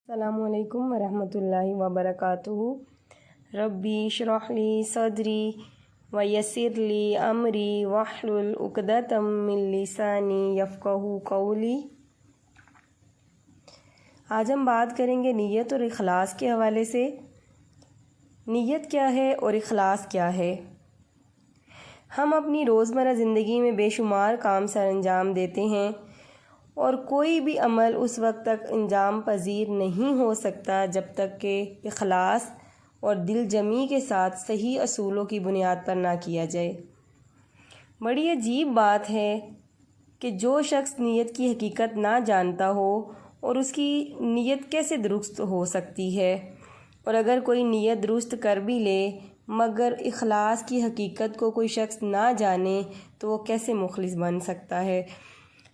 السلام علیکم ورحمۃ اللہ وبرکاتہ۔ ربی اشرح لی صدری ویسر لی امری واحلل عقدۃ من لسانی یفقہوا قولی۔ آج ہم بات کریں گے نیت اور اخلاص کے حوالے سے۔ نیت کیا ہے اور اخلاص کیا ہے؟ ہم اپنی روزمرہ زندگی میں بے شمار کام سر انجام دیتے ہیں اور کوئی بھی عمل اس وقت تک انجام پذیر نہیں ہو سکتا جب تک کہ اخلاص اور دل جمی کے ساتھ صحیح اصولوں کی بنیاد پر نہ کیا جائے۔ بڑی عجیب بات ہے کہ جو شخص نیت کی حقیقت نہ جانتا ہو اور اس کی نیت کیسے درست ہو سکتی ہے، اور اگر کوئی نیت درست کر بھی لے مگر اخلاص کی حقیقت کو کوئی شخص نہ جانے تو وہ کیسے مخلص بن سکتا ہے؟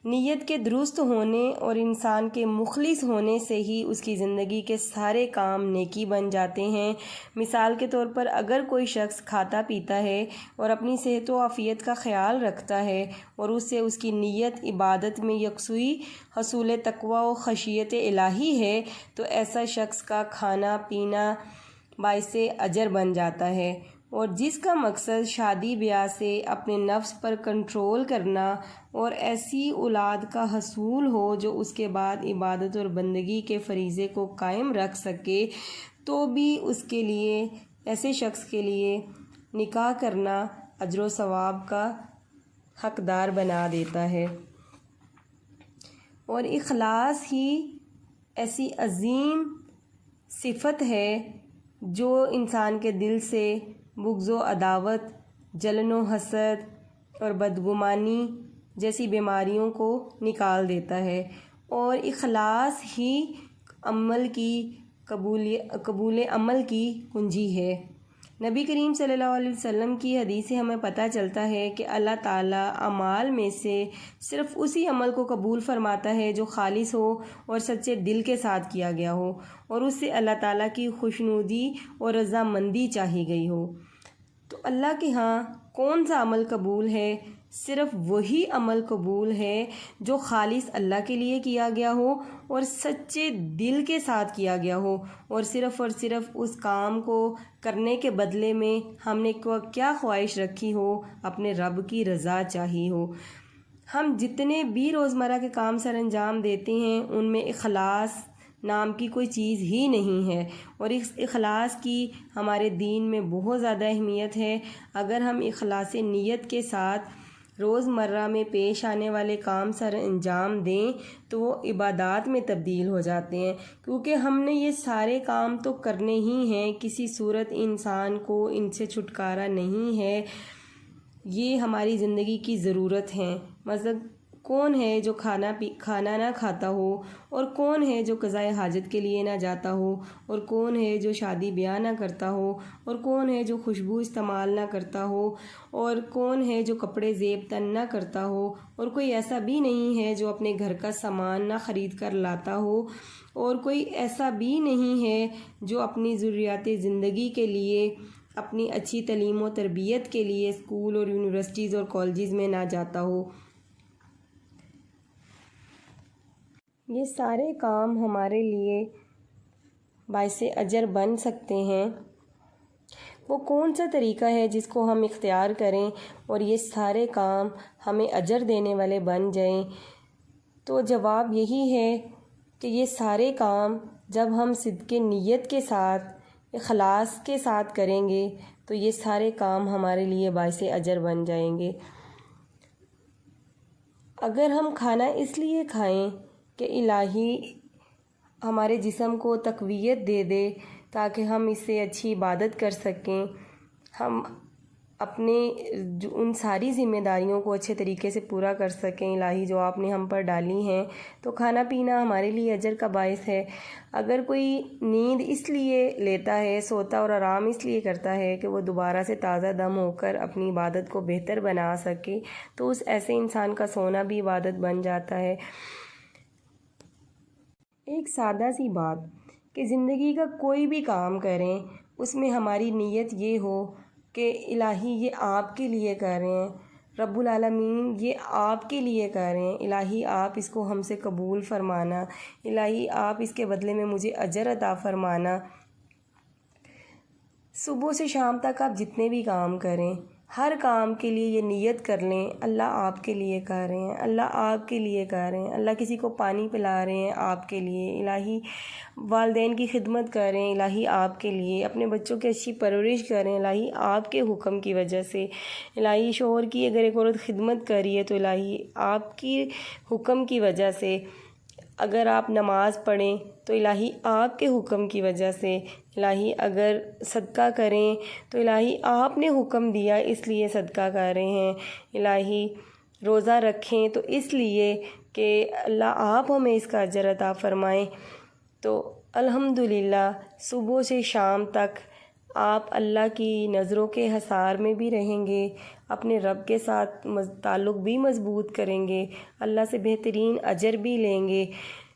نیت کے درست ہونے اور انسان کے مخلص ہونے سے ہی اس کی زندگی کے سارے کام نیکی بن جاتے ہیں۔ مثال کے طور پر اگر کوئی شخص کھاتا پیتا ہے اور اپنی صحت و عافیت کا خیال رکھتا ہے اور اس سے اس کی نیت عبادت میں یکسوئی حصول تقویٰ و خشیت الہی ہے تو ایسا شخص کا کھانا پینا باعث اجر بن جاتا ہے، اور جس کا مقصد شادی بیاہ سے اپنے نفس پر کنٹرول کرنا اور ایسی اولاد کا حصول ہو جو اس کے بعد عبادت اور بندگی کے فریضے کو قائم رکھ سکے، تو بھی اس کے لیے، ایسے شخص کے لیے نکاح کرنا اجر و ثواب کا حقدار بنا دیتا ہے۔ اور اخلاص ہی ایسی عظیم صفت ہے جو انسان کے دل سے بغض و عداوت، جلن و حسد اور بدگمانی جیسی بیماریوں کو نکال دیتا ہے، اور اخلاص ہی عمل کی قبول عمل کی کنجی ہے۔ نبی کریم صلی اللہ علیہ وسلم کی حدیث سے ہمیں پتہ چلتا ہے کہ اللہ تعالیٰ اعمال میں سے صرف اسی عمل کو قبول فرماتا ہے جو خالص ہو اور سچے دل کے ساتھ کیا گیا ہو اور اس سے اللہ تعالیٰ کی خوشنودی اور رضامندی چاہی گئی ہو۔ تو اللہ کے ہاں کون سا عمل قبول ہے؟ صرف وہی عمل قبول ہے جو خالص اللہ کے لیے کیا گیا ہو اور سچے دل کے ساتھ کیا گیا ہو، اور صرف اس کام کو کرنے کے بدلے میں ہم نے کیا خواہش رکھی ہو، اپنے رب کی رضا چاہی ہو۔ ہم جتنے بھی روزمرہ کے کام سر انجام دیتے ہیں ان میں اخلاص نام کی کوئی چیز ہی نہیں ہے، اور اس اخلاص کی ہمارے دین میں بہت زیادہ اہمیت ہے۔ اگر ہم اخلاص نیت کے ساتھ روزمرہ میں پیش آنے والے کام سر انجام دیں تو وہ عبادات میں تبدیل ہو جاتے ہیں، کیونکہ ہم نے یہ سارے کام تو کرنے ہی ہیں، کسی صورت انسان کو ان سے چھٹکارا نہیں ہے، یہ ہماری زندگی کی ضرورت ہیں۔ مثلا کون ہے جو کھانا نہ کھاتا ہو، اور کون ہے جو قضاء حاجت کے لیے نہ جاتا ہو، اور کون ہے جو شادی بیاہ نہ کرتا ہو، اور کون ہے جو خوشبو استعمال نہ کرتا ہو، اور کون ہے جو کپڑے زیب تن نہ کرتا ہو، اور کوئی ایسا بھی نہیں ہے جو اپنے گھر کا سامان نہ خرید کر لاتا ہو، اور کوئی ایسا بھی نہیں ہے جو اپنی ضروریات زندگی کے لیے، اپنی اچھی تعلیم و تربیت کے لیے اسکول اور یونیورسٹیز اور کالجز میں نہ جاتا ہو۔ یہ سارے کام ہمارے لیے باعث اجر بن سکتے ہیں۔ وہ کون سا طریقہ ہے جس کو ہم اختیار کریں اور یہ سارے کام ہمیں اجر دینے والے بن جائیں؟ تو جواب یہی ہے کہ یہ سارے کام جب ہم صدق نیت کے ساتھ، اخلاص کے ساتھ کریں گے تو یہ سارے کام ہمارے لیے باعث اجر بن جائیں گے۔ اگر ہم کھانا اس لیے کھائیں کہ الہی ہمارے جسم کو تقویت دے دے تاکہ ہم اس سے اچھی عبادت کر سکیں، ہم اپنے ان ساری ذمہ داریوں کو اچھے طریقے سے پورا کر سکیں الہی جو آپ نے ہم پر ڈالی ہیں، تو کھانا پینا ہمارے لیے اجر کا باعث ہے۔ اگر کوئی نیند اس لیے لیتا ہے، سوتا اور آرام اس لیے کرتا ہے کہ وہ دوبارہ سے تازہ دم ہو کر اپنی عبادت کو بہتر بنا سکے، تو اس ایسے انسان کا سونا بھی عبادت بن جاتا ہے۔ ایک سادہ سی بات کہ زندگی کا کوئی بھی کام کریں اس میں ہماری نیت یہ ہو کہ الہی یہ آپ کے لیے کر رہے ہیں، رب العالمین یہ آپ کے لیے کر رہے ہیں، الہی آپ اس کو ہم سے قبول فرمانا، الہی آپ اس کے بدلے میں مجھے اجر عطا فرمانا۔ صبح سے شام تک آپ جتنے بھی کام کریں، ہر کام کے لیے یہ نیت کر لیں اللہ آپ کے لیے کر رہے ہیں، اللہ آپ کے لیے کر رہے ہیں، اللہ کسی کو پانی پلا رہے ہیں آپ کے لیے، الہی والدین کی خدمت کر رہے ہیں الہی آپ کے لیے، اپنے بچوں کی اچھی پرورش کر رہے ہیں الہی آپ کے حکم کی وجہ سے، الہی شوہر کی اگر ایک عورت خدمت کر رہی ہے تو الہی آپ کی حکم کی وجہ سے، اگر آپ نماز پڑھیں تو الہی آپ کے حکم کی وجہ سے، الہی اگر صدقہ کریں تو الہی آپ نے حکم دیا اس لیے صدقہ کر رہے ہیں، الہی روزہ رکھیں تو اس لیے کہ اللہ آپ ہمیں اس کا اجر عطا فرمائیں۔ تو الحمدللہ صبح سے شام تک آپ اللہ کی نظروں کے حصار میں بھی رہیں گے، اپنے رب کے ساتھ تعلق بھی مضبوط کریں گے، اللہ سے بہترین اجر بھی لیں گے۔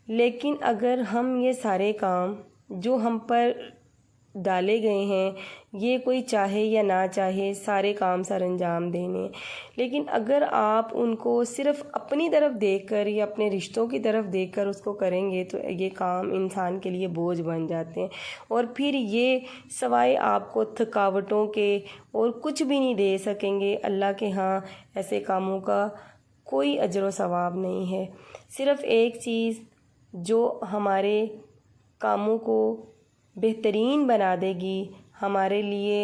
لیکن اگر ہم یہ سارے کام جو ہم پر ڈالے گئے ہیں، یہ کوئی چاہے یا نہ چاہے سارے کام سر انجام دینے، لیکن اگر آپ ان کو صرف اپنی طرف دیکھ کر یا اپنے رشتوں کی طرف دیکھ کر اس کو کریں گے تو یہ کام انسان کے لیے بوجھ بن جاتے ہیں، اور پھر یہ سوائے آپ کو تھکاوٹوں کے اور کچھ بھی نہیں دے سکیں گے۔ اللہ کے ہاں ایسے کاموں کا کوئی اجر و ثواب نہیں ہے۔ صرف ایک چیز جو ہمارے کاموں کو بہترین بنا دے گی، ہمارے لیے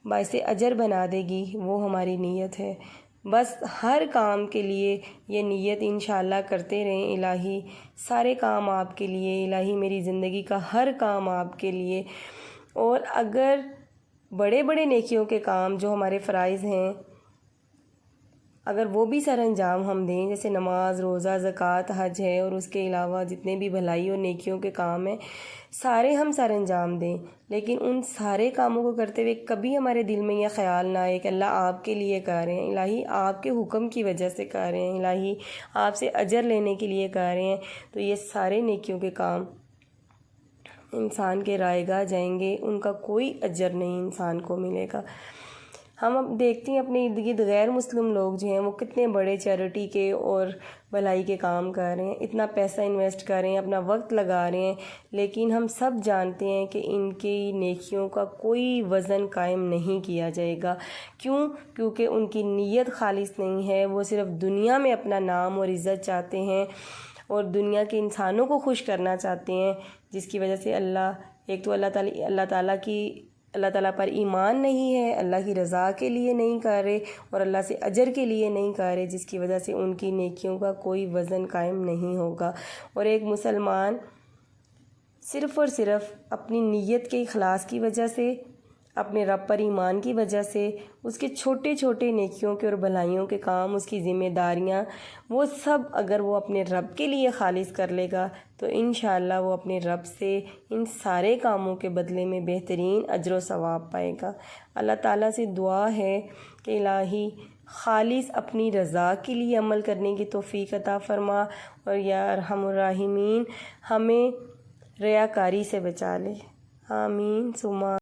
باعث اجر بنا دے گی، وہ ہماری نیت ہے۔ بس ہر کام کے لیے یہ نیت انشاءاللہ کرتے رہیں الہی سارے کام آپ کے لیے، الہی میری زندگی کا ہر کام آپ کے لیے۔ اور اگر بڑے بڑے نیکیوں کے کام جو ہمارے فرائض ہیں اگر وہ بھی سر انجام ہم دیں، جیسے نماز، روزہ، زکوٰۃ، حج ہے، اور اس کے علاوہ جتنے بھی بھلائی اور نیکیوں کے کام ہیں سارے ہم سر انجام دیں، لیکن ان سارے کاموں کو کرتے ہوئے کبھی ہمارے دل میں یہ خیال نہ آئے کہ اللہ آپ کے لیے کر رہے ہیں، الہی آپ کے حکم کی وجہ سے کر رہے ہیں، الہی آپ سے اجر لینے کے لیے کر رہے ہیں، تو یہ سارے نیکیوں کے کام انسان کے رائے گاہ جائیں گے، ان کا کوئی اجر نہیں انسان کو ملے گا۔ ہم اب دیکھتے ہیں اپنے ارد گرد غیر مسلم لوگ جو ہیں وہ کتنے بڑے چیریٹی کے اور بھلائی کے کام کر رہے ہیں، اتنا پیسہ انویسٹ کر رہے ہیں، اپنا وقت لگا رہے ہیں، لیکن ہم سب جانتے ہیں کہ ان کی نیکیوں کا کوئی وزن قائم نہیں کیا جائے گا۔ کیونکہ ان کی نیت خالص نہیں ہے، وہ صرف دنیا میں اپنا نام اور عزت چاہتے ہیں اور دنیا کے انسانوں کو خوش کرنا چاہتے ہیں، جس کی وجہ سے ایک تو اللہ تعالیٰ پر ایمان نہیں ہے، اللہ کی رضا کے لیے نہیں کر رہے اور اللہ سے اجر کے لیے نہیں کر رہے، جس کی وجہ سے ان کی نیکیوں کا کوئی وزن قائم نہیں ہوگا۔ اور ایک مسلمان صرف اور صرف اپنی نیت کے اخلاص کی وجہ سے، اپنے رب پر ایمان کی وجہ سے، اس کے چھوٹے چھوٹے نیکیوں کے اور بھلائیوں کے کام، اس کی ذمہ داریاں، وہ سب اگر وہ اپنے رب کے لیے خالص کر لے گا تو انشاءاللہ وہ اپنے رب سے ان سارے کاموں کے بدلے میں بہترین اجر و ثواب پائے گا۔ اللہ تعالیٰ سے دعا ہے کہ الہی خالص اپنی رضا کے لیے عمل کرنے کی توفیق عطا فرما، اور یا ارحم الراحمین ہمیں ریاکاری سے بچا لے۔ آمین ثم